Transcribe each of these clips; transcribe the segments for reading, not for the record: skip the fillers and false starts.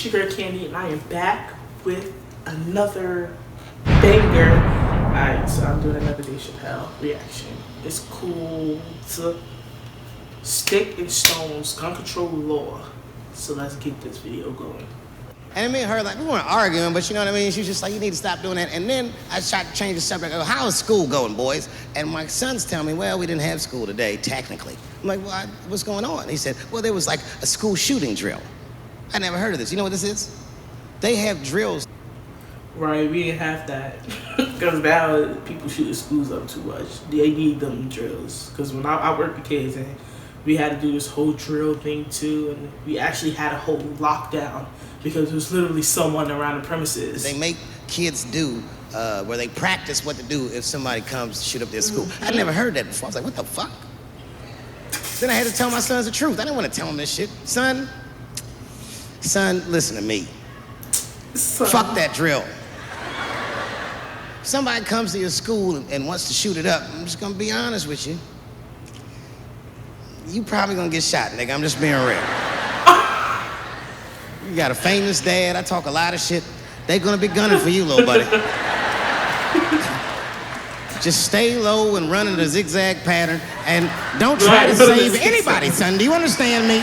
It's your girl Candy, and I am back with another banger. Alright, so I'm doing another Dave Chappelle reaction. It's cool to stick and stones, gun control law. So let's get this video going. And me and her, like, we weren't arguing, but you know what I mean? She was just like, you need to stop doing that. And then I tried to change the subject. I go, how is school going, boys? And my sons tell me, well, we didn't have school today, technically. I'm like, well, what's going on? He said, well, there was like a school shooting drill. I never heard of this. You know what this is? They have drills. Right, we didn't have that. Because now people shooting schools up too much. They need them drills. Because when I worked with kids, and we had to do this whole drill thing too, and we actually had a whole lockdown because there was literally someone around the premises. They make kids do where they practice what to do if somebody comes to shoot up their school. I'd never heard that before. I was like, what the fuck? Then I had to tell my sons the truth. I didn't want to tell them this shit. Son, listen to me. Fuck that drill. If somebody comes to your school and wants to shoot it up, I'm just gonna be honest with you. You probably gonna get shot, nigga. I'm just being real. You got a famous dad. I talk a lot of shit. They gonna be gunning for you, little buddy. Just stay low and run in a zigzag pattern, and don't try to save anybody, son. Do you understand me?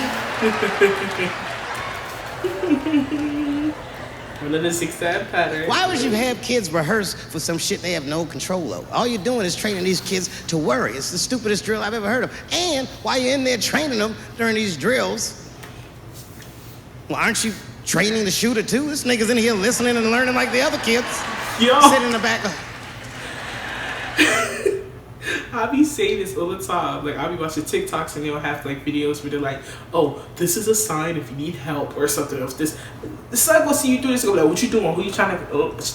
Running a zigzag pattern. Why would you have kids rehearse for some shit they have no control over? All you're doing is training these kids to worry. It's the stupidest drill I've ever heard of. And while you're in there training them during these drills, well, aren't you training the shooter too? This nigga's in here listening and learning like the other kids. Yo. Sitting in the back. I be saying this all the time. Like, I'll be watching TikToks and they'll have like videos where they're like, oh, this is a sign if you need help or something. If this son will see you do this, go like, what you doing? Who you trying to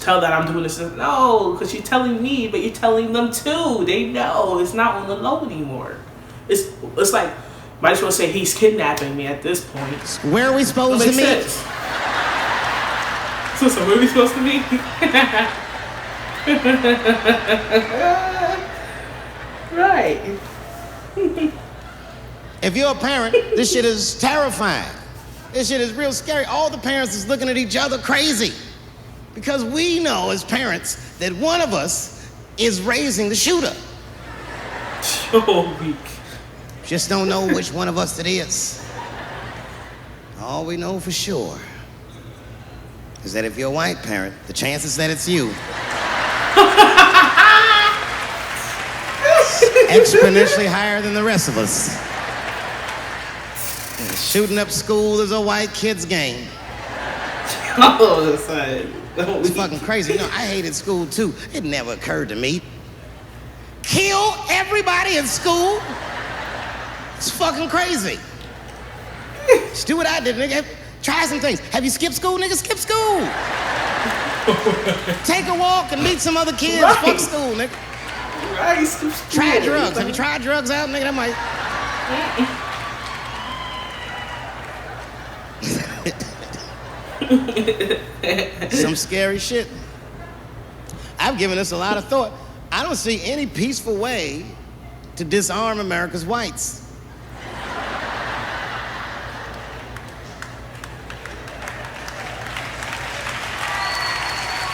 tell that I'm doing this? No, because you're telling me, but you're telling them too. They know it's not on the low anymore. It's like, might as well say he's kidnapping me at this point. Where are we supposed to meet? So where are we supposed to meet? Right. If you're a parent, this shit is terrifying. This shit is real scary. All the parents is looking at each other crazy. Because we know as parents that one of us is raising the shooter. So weak. Just don't know which one of us it is. All we know for sure is that if you're a white parent, the chances that it's you exponentially higher than the rest of us. And shooting up school is a white kid's game. Oh, that's right. It's fucking crazy. You know, I hated school too. It never occurred to me. Kill everybody in school? It's fucking crazy. Just do what I did, nigga. Try some things. Have you skipped school, nigga? Skip school. Take a walk and meet some other kids. Right. Fuck school, nigga. Right. Try drugs. Have you tried drugs out, nigga? That might. Some scary shit. I've given this a lot of thought. I don't see any peaceful way to disarm America's whites.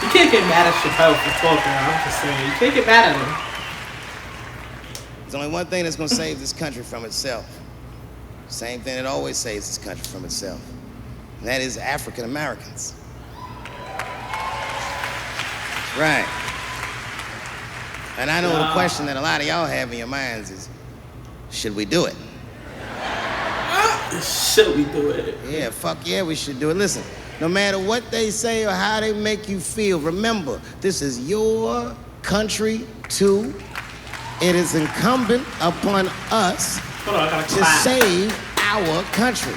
You can't get mad at Chappelle for talking. I'm just saying, you can't get mad at him. There's only one thing that's gonna save this country from itself. Same thing that always saves this country from itself. And that is African Americans. Right. And I know the question that a lot of y'all have in your minds is, should we do it? Should we do it? Yeah, fuck yeah, we should do it. Listen, no matter what they say or how they make you feel, remember, this is your country too. It is incumbent upon us to save our country.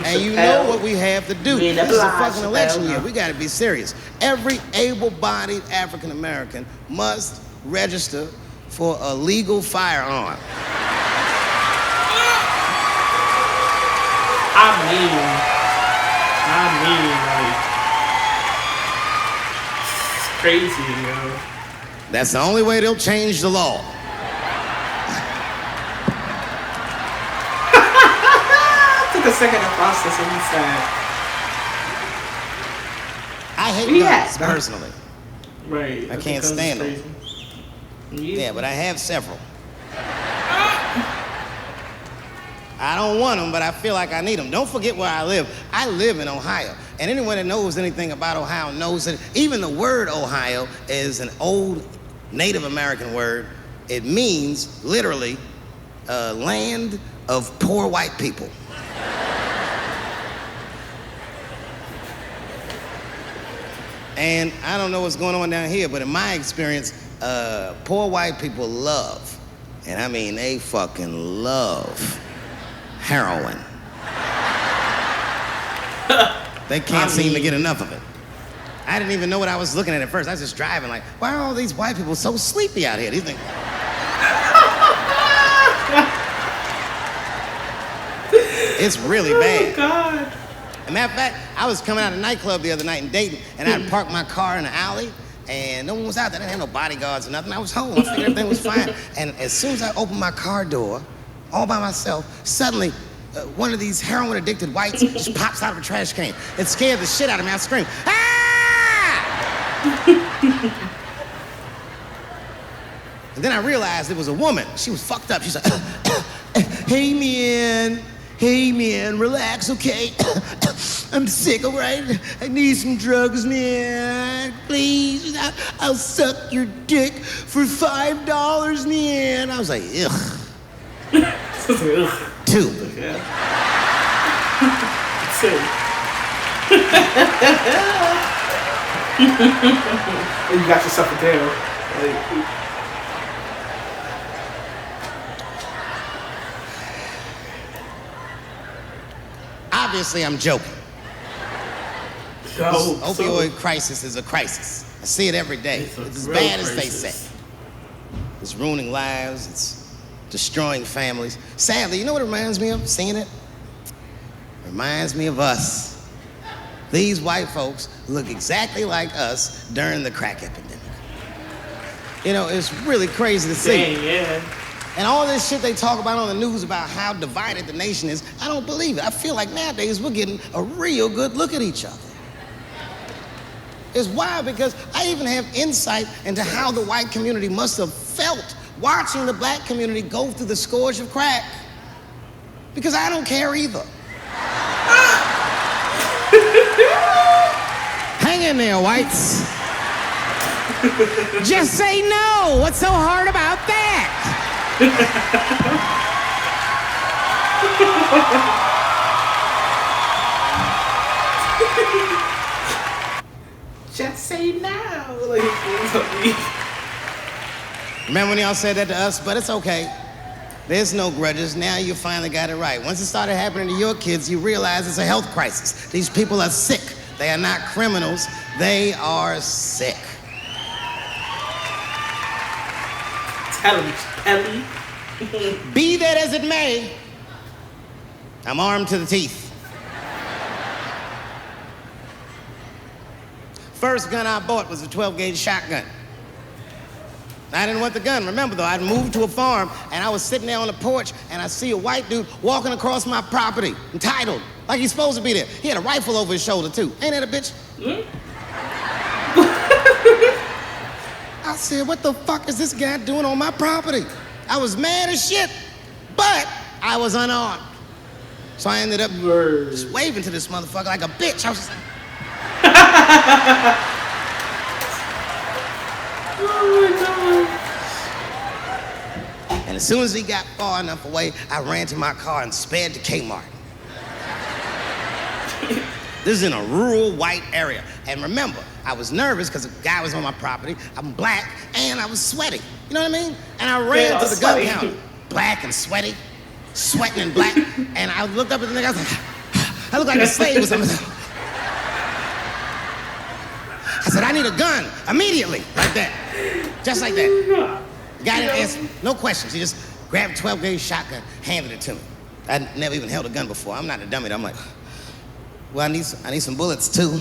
And you know what we have to do. This is a fucking election year. We gotta be serious. Every able-bodied African American must register for a legal firearm. I mean, like, it's crazy, yo. That's the only way they'll change the law. Took a second to process what he said. hate Yeah. guns, personally. Right. I can't stand them. Yeah, but I have several. I don't want them, but I feel like I need them. Don't forget where I live. I live in Ohio. And anyone that knows anything about Ohio knows that even the word Ohio is an old Native American word. It means, literally, land of poor white people. And I don't know what's going on down here, but in my experience, poor white people love, and I mean they fucking love, heroin. They can't seem to get enough of it. I didn't even know what I was looking at first. I was just driving like, why are all these white people so sleepy out here? These things. It's really bad. Oh, God. As a matter of fact, I was coming out of a nightclub the other night in Dayton, and I parked my car in the alley, and no one was out there. I didn't have no bodyguards or nothing. I was home. I figured everything was fine. And as soon as I opened my car door, all by myself, suddenly one of these heroin-addicted whites just pops out of a trash can. It scared the shit out of me. I screamed, "Ah!" And then I realized it was a woman. She was fucked up. She's like, "Hey, man. Hey, man, relax, okay? I'm sick, all right? I need some drugs, man. Please, I'll suck your dick for $5, man." I was like, ugh. Two. Yeah. You got yourself a deal. Like, obviously, I'm joking. no, Opioid crisis is a crisis. I see it every day. It's as bad as they say. It's ruining lives. It's destroying families. Sadly, you know what it reminds me of? Seeing it? It reminds me of us. These white folks look exactly like us during the crack epidemic. You know, it's really crazy to see. Dang, yeah. And all this shit they talk about on the news about how divided the nation is, I don't believe it. I feel like nowadays we're getting a real good look at each other. It's wild because I even have insight into how the white community must have felt watching the black community go through the scourge of crack. Because I don't care either. Hang in there, whites. Just say no. What's so hard about that? Just say now. Like, remember when y'all said that to us? But it's okay. There's no grudges. Now you finally got it right. Once it started happening to your kids, you realize it's a health crisis. These people are sick. They are not criminals. They are sick. Tell me, Ellie. Be that as it may, I'm armed to the teeth. First gun I bought was a 12-gauge shotgun. I didn't want the gun. Remember, though, I'd moved to a farm, and I was sitting there on the porch, and I see a white dude walking across my property, entitled, like he's supposed to be there. He had a rifle over his shoulder, too. Ain't that a bitch? I said, what the fuck is this guy doing on my property? I was mad as shit, but I was unarmed. So I ended up just waving to this motherfucker like a bitch. I was just like, oh my God. and as soon as he got far enough away, I ran to my car and sped to Kmart. This is in a rural white area. And remember, I was nervous because the guy was on my property. I'm black and I was sweaty. You know what I mean? And I ran to the gun counter, black and sweaty, sweating and black. And I looked up at the nigga, I was like, I look like a slave or something. I said, I need a gun immediately, like that. Just like that. The guy didn't answer, no questions. He just grabbed a 12-gauge shotgun, handed it to me. I'd never even held a gun before. I'm not a dummy. I'm like, well, I need some bullets too.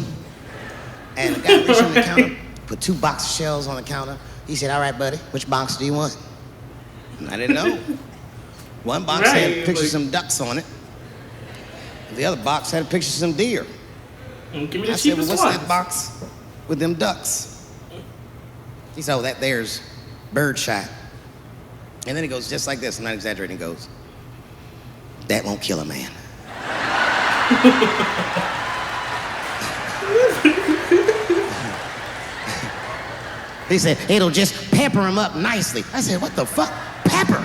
And the guy reached on the counter, put 2 box of shells on the counter. He said, all right, buddy, which box do you want? And I didn't know. One box had a picture of some ducks on it. The other box had a picture of some deer. Give me the I said, well, cheapest what's one. that box with them ducks. He said, oh, that there's birdshot. And then he goes just like this, I'm not exaggerating, he goes, that won't kill a man. He said, it'll just pepper him up nicely. I said, what the fuck? Pepper?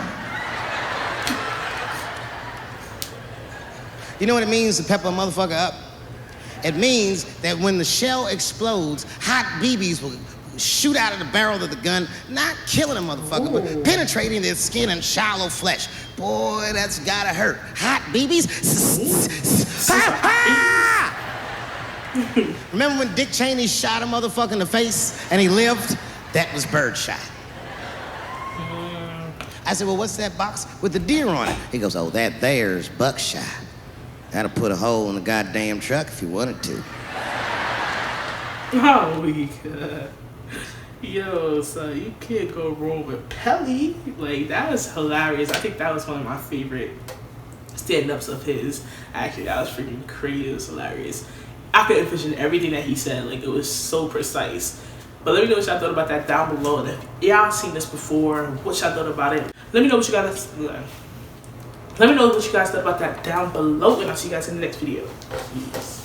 You know what it means to pepper a motherfucker up? It means that when the shell explodes, hot BBs will shoot out of the barrel of the gun, not killing a motherfucker, but penetrating their skin and shallow flesh. Boy, that's gotta hurt. Hot BBs? Remember when Dick Cheney shot a motherfucker in the face and he lived? That was birdshot. I said, well, what's that box with the deer on it? He goes, oh, that there's buckshot. That'll put a hole in the goddamn truck if you wanted to. Oh my god. Yo, so you can't go wrong with Pelly. Like, that was hilarious. I think that was one of my favorite stand-ups of his. Actually, that was freaking crazy. It was hilarious. I could envision everything that he said. Like, it was so precise. But let me know what y'all thought about that down below. And if y'all seen this before, what y'all thought about it. Let me know what you guys thought about that down below. And I'll see you guys in the next video. Peace.